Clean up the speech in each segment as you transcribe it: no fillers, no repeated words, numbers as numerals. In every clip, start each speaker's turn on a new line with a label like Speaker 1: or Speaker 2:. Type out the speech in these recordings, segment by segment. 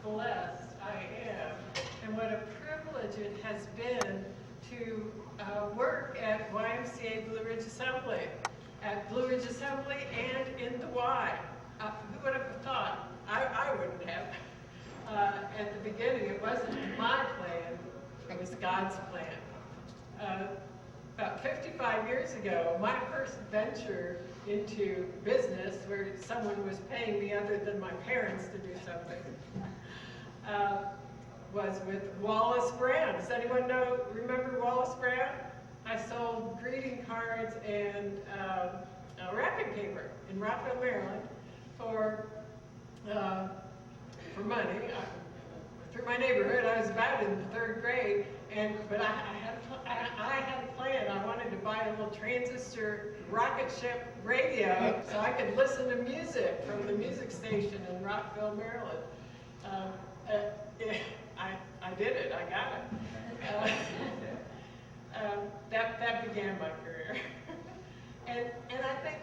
Speaker 1: blessed I am, and what a privilege it has been to work at YMCA Blue Ridge Assembly, and in the Y. Who would have thought? I wouldn't have. At the beginning, it wasn't my plan, it was God's plan. About 55 years ago, my first venture into business, where someone was paying me other than my parents to do something, was with Wallace Brown. Does anyone remember Wallace Brown? I sold greeting cards and wrapping paper in Rockville, Maryland for money. Through my neighborhood, I was about in the 3rd grade, but I had a plan. I wanted to buy a little transistor rocket ship radio so I could listen to music from the music station in Rockville, Maryland. I did it. I got it. That began my career. And I think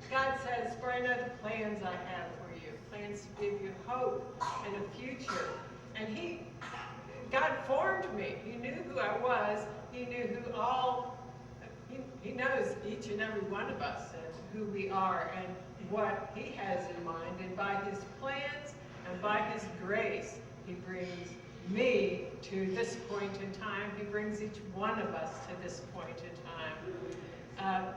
Speaker 1: God says, for I know the plans I have for you, plans to give you hope and a future. And God formed me. He knew who I was. He knew He knows each and every one of us and who we are and what He has in mind. And by His plans and by His grace, He brings me to this point in time. He brings each one of us to this point in time.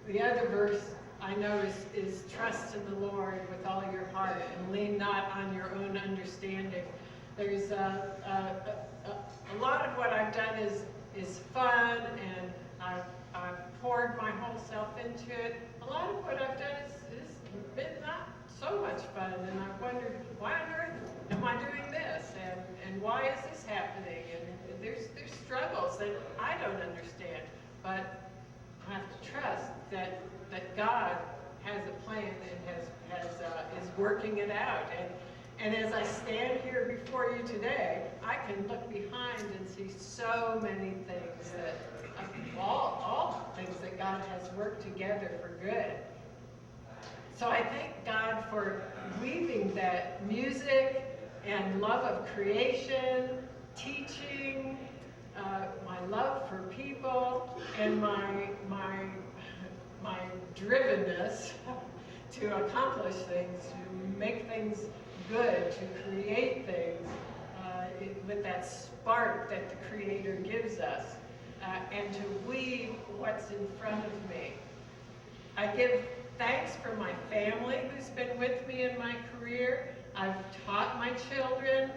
Speaker 1: The other verse I know is trust in the Lord with all your heart and lean not on your own understanding. There's a lot of what I've done is fun, and I've poured my whole self into it. A lot of what I've done is been not so much fun, and I've wondered, why on earth am I doing this, and why is this happening? And there's struggles that I don't understand, but I have to trust that God has a plan and is working it out. And as I stand here before you today, I can look behind and see so many things that, all things that God has worked together for good. So I thank God for weaving that music and love of creation, teaching, my love for people, and my drivenness to accomplish things, to make things good, to create things with that spark that the Creator gives us, and to weave what's in front of me. I give thanks for my family who's been with me in my career. I've taught my children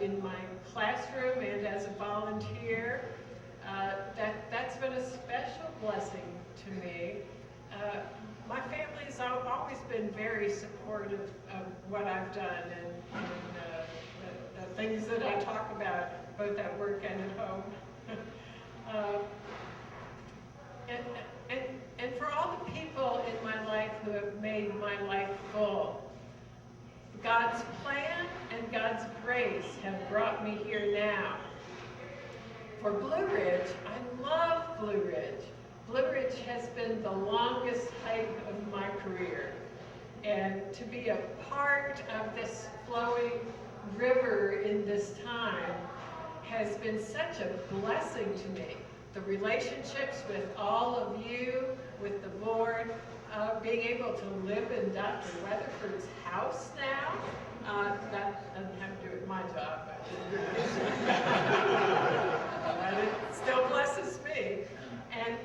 Speaker 1: in my classroom and as a volunteer. That's been a special blessing to me. My family's always been very supportive of what I've done and the things that I talk about, both at work and at home. And for all the people in my life who have made my life full, God's plan and God's grace have brought me here now. For Blue Ridge, I love Blue Ridge. Blue Ridge has been the longest hike of my career. And to be a part of this flowing river in this time has been such a blessing to me. The relationships with all of you, with the board, being able to live in Dr. Weatherford's house now, that doesn't have to do with my job, but it still blesses me. And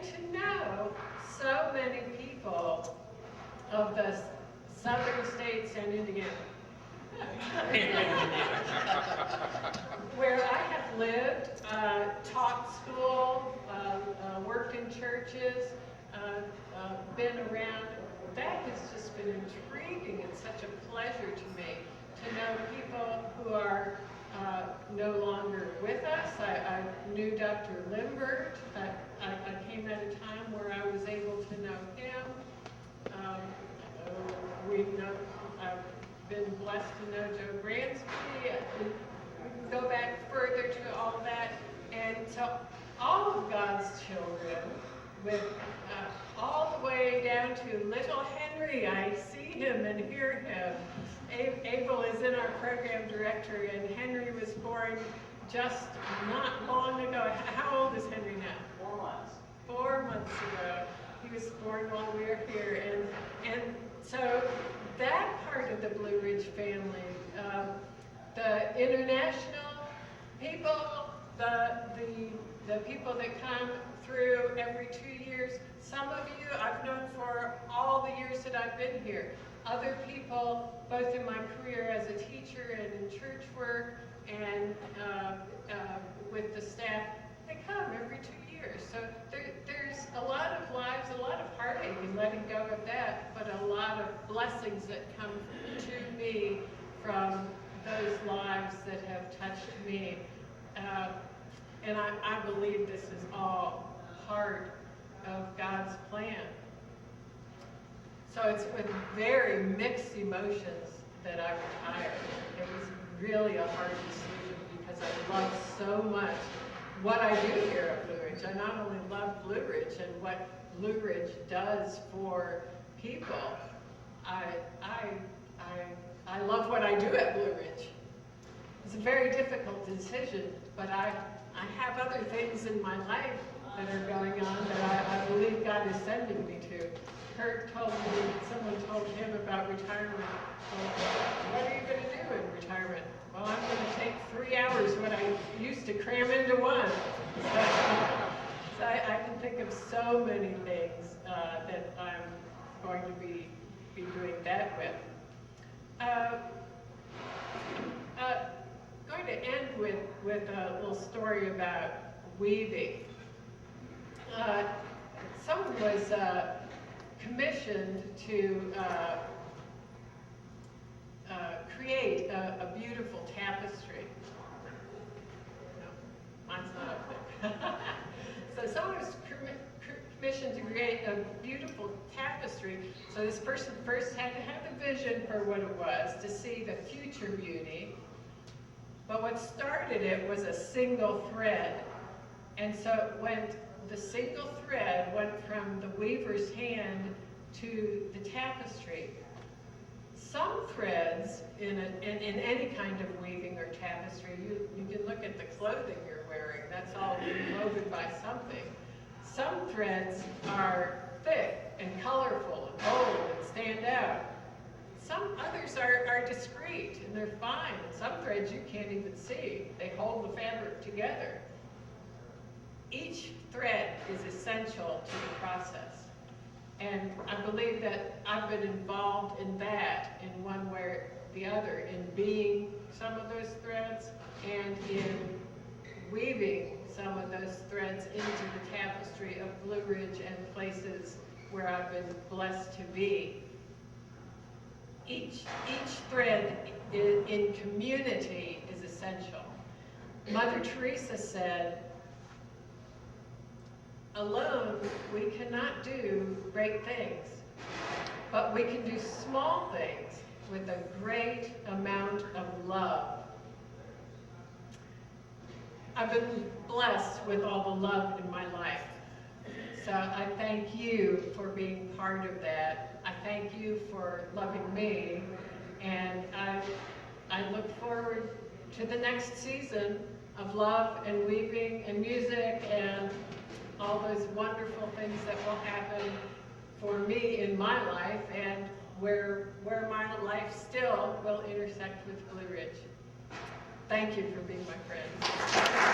Speaker 1: to know so many people of the southern states and Indiana, where I have lived, taught school, worked in churches, been around. That has just been intriguing and such a pleasure to me to know people who are no longer with us. I knew Dr. Limbert. I came at a time where I was able to know him. I've been blessed to know Joe Bransby. We can go back further to all of that. And to all of God's children with all the way down to little Henry. I see him and hear him. Abel is in our program directory, and Henry was born just not long ago. How old is Henry now?
Speaker 2: 4 months.
Speaker 1: 4 months ago. He was born while we were here. And so that part of the Blue Ridge family, the international people, the people that come through every 2 years, some of you I've known for all the years that I've been here. Other people, both in my career as a teacher and in church work and with the staff, they come every 2 years. So there's a lot of lives, a lot of heartache in letting go of that, but a lot of blessings that come to me from those lives that have touched me. And I believe this is all part of God's plan. So it's with very mixed emotions that I retired. It was really a hard decision because I love so much what I do here at Blue Ridge. I not only love Blue Ridge and what Blue Ridge does for people, I love what I do at Blue Ridge. It's a very difficult decision, but I have other things in my life that are going on that I believe God is sending me to. Kurt told me, someone told him about retirement. Well, what are you going to do in retirement? Well, I'm going to take 3 hours what I used to cram into one. So I can think of so many things that I'm going to be doing that with. Going to end with a little story about weaving. Someone was commissioned to create a beautiful tapestry. No, mine's not up there. So someone was commissioned to create a beautiful tapestry. So this person first had to have the vision for what it was, to see the future beauty. But what started it was a single thread. And so it went, the single thread went from the weaver's hand to the tapestry. Some threads in any kind of weaving or tapestry, you can look at the clothing you're wearing, that's all woven by something. Some threads are thick and colorful and bold and stand out. Some others are discreet and they're fine. And some threads you can't even see. They hold the fabric together. Each thread is essential to the process. And I believe that I've been involved in that in one way or the other, in being some of those threads and in weaving some of those threads into the tapestry of Blue Ridge and places where I've been blessed to be. Each thread in community is essential. Mother Teresa said, alone we cannot do great things, but we can do small things with a great amount of love. I've been blessed with all the love in my life. So I thank you for being part of that. I thank you for loving me, and I look forward to the next season of love and weaving and music and all those wonderful things that will happen for me in my life and where my life still will intersect with Blue Ridge. Thank you for being my friend.